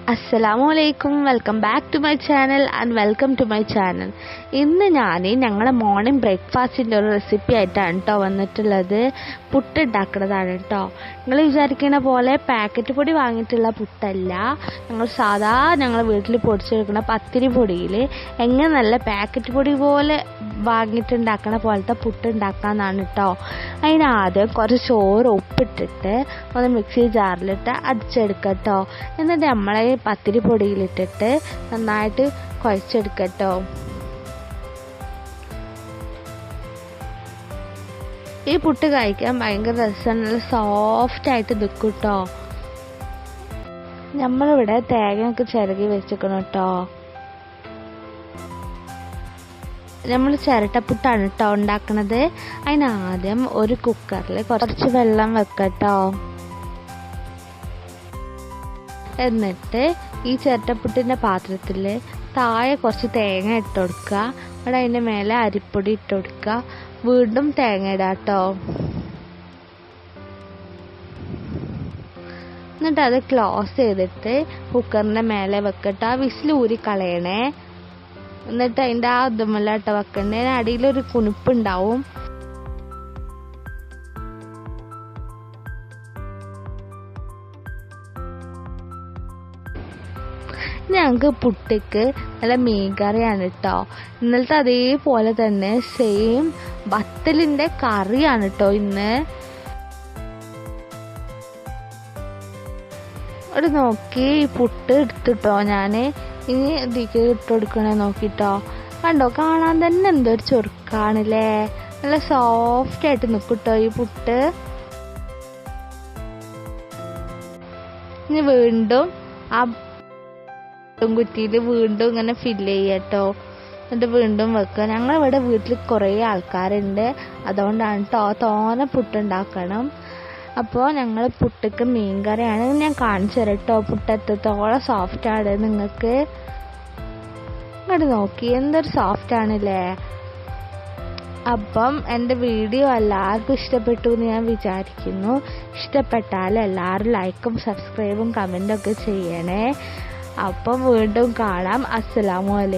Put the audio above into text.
Assalamualaikum, welcome back to my channel and welcome to my channel. ഇന്ന് ഞാൻ ഞങ്ങളുടെ morning ബ്രേക്ക്ഫാസ്റ്റിൻ്റെ ഒരു റെസിപ്പി ആയിട്ടാണ് കേട്ടോ വന്നിട്ടുള്ളത്. പുട്ട് ഉണ്ടാക്കുന്നതാണ് കേട്ടോ. നിങ്ങൾ വിചാരിക്കുന്ന പോലെ പാക്കറ്റ് പൊടി വാങ്ങിയിട്ടുള്ള പുട്ടല്ല, ഞങ്ങൾ വീട്ടിൽ പൊടിച്ചെടുക്കുന്ന പത്തിരി പൊടിയിൽ എങ്ങനെ നല്ല പാക്കറ്റ് പൊടി പോലെ വാങ്ങിയിട്ടുണ്ടാക്കുന്ന പോലത്തെ പുട്ട് ഉണ്ടാക്കാമെന്നാണ് കേട്ടോ. അതിനാദ്യം കുറച്ച് ചോറ് ഉപ്പിട്ടിട്ട് ഒന്ന് മിക്സി ജാറിലിട്ട് അടിച്ചെടുക്കട്ടോ. എന്നിട്ട് നമ്മളെ പത്തിരി പൊടിയിലിട്ടിട്ട് നന്നായിട്ട് കുഴച്ചെടുക്കട്ടോ. ഈ പുട്ട് കഴിക്കാൻ ഭയങ്കര രസമാണ്, നല്ല സോഫ്റ്റായിട്ട് നിൽക്കും കേട്ടോ. നമ്മളിവിടെ തേങ്ങയൊക്കെ ചിരകി വെച്ചിരിക്കണം കേട്ടോ. നമ്മൾ ചിരട്ടപ്പുട്ടാണ് കേട്ടോ ഉണ്ടാക്കണത്. അതിനാദ്യം ഒരു കുക്കറിൽ കുറച്ച് വെള്ളം വെക്കട്ടോ. എന്നിട്ട് ഈ ചിരട്ടപ്പുട്ടിൻ്റെ പാത്രത്തിൽ താഴെ കുറച്ച് തേങ്ങ ഇട്ട് കൊടുക്കുക. അവിടെ അതിൻ്റെ മേലെ അരിപ്പൊടി ഇട്ട് കൊടുക്കുക. വീണ്ടും തേങ്ങ ഇടാം കേട്ടോ. എന്നിട്ട് അത് ക്ലോസ് ചെയ്തിട്ട് കുക്കറിൻ്റെ മേലെ വെക്കട്ടോ. ആ വിസിൽ ഊരി കളയണേ. എന്നിട്ട് അതിൻ്റെ ആ ഇതുമല്ലാട്ട വെക്കണ്ടേ. അടിയിലൊരു കുനിപ്പുണ്ടാവും. ഞങ്ങൾക്ക് പുട്ടിക്ക് നല്ല മീൻകറിയാണ് കേട്ടോ. ഇന്നലത്തെ അതേപോലെ തന്നെ സെയിം ബത്തലിൻ്റെ കറിയാണ് കേട്ടോ ഇന്ന്. ഒരു നോക്കി പുട്ട് എടുത്തിട്ടോ ഞാൻ. ഇനി ഇതിലേക്ക് ഇട്ട് കൊടുക്കണേ നോക്കിട്ടോ. കണ്ടോ, കാണാൻ തന്നെ എന്തൊരു ചൊറുക്കാണല്ലേ. നല്ല സോഫ്റ്റായിട്ട് നിൽക്കിട്ടോ ഈ പുട്ട്. ഇനി വീണ്ടും ആ കുറ്റിയിൽ വീണ്ടും ഇങ്ങനെ ഫില്ല് ചെയ്യട്ടോ. എന്നിട്ട് വീണ്ടും വെക്കുക. ഞങ്ങളിവിടെ വീട്ടിൽ കുറേ ആൾക്കാരുണ്ട്, അതുകൊണ്ടാണ് കേട്ടോ തോനെ പുട്ടുണ്ടാക്കണം. അപ്പോൾ ഞങ്ങൾ പുട്ടിക്ക് മീൻകറിയാണ്. ഞാൻ കാണിച്ചു തരാം കേട്ടോ പുട്ട് എത്രത്തോളം സോഫ്റ്റാണ്. നിങ്ങൾക്ക് ഇങ്ങോട്ട് നോക്കി എന്തൊരു സോഫ്റ്റാണല്ലേ. അപ്പം എൻ്റെ വീഡിയോ എല്ലാവർക്കും ഇഷ്ടപ്പെട്ടു എന്ന് ഞാൻ വിചാരിക്കുന്നു. ഇഷ്ടപ്പെട്ടാൽ എല്ലാവരും ലൈക്കും സബ്സ്ക്രൈബും കമൻറ്റും ഒക്കെ ചെയ്യണേ. അപ്പം വീണ്ടും കാണാം. അസ്സലാമു അലൈക്കും.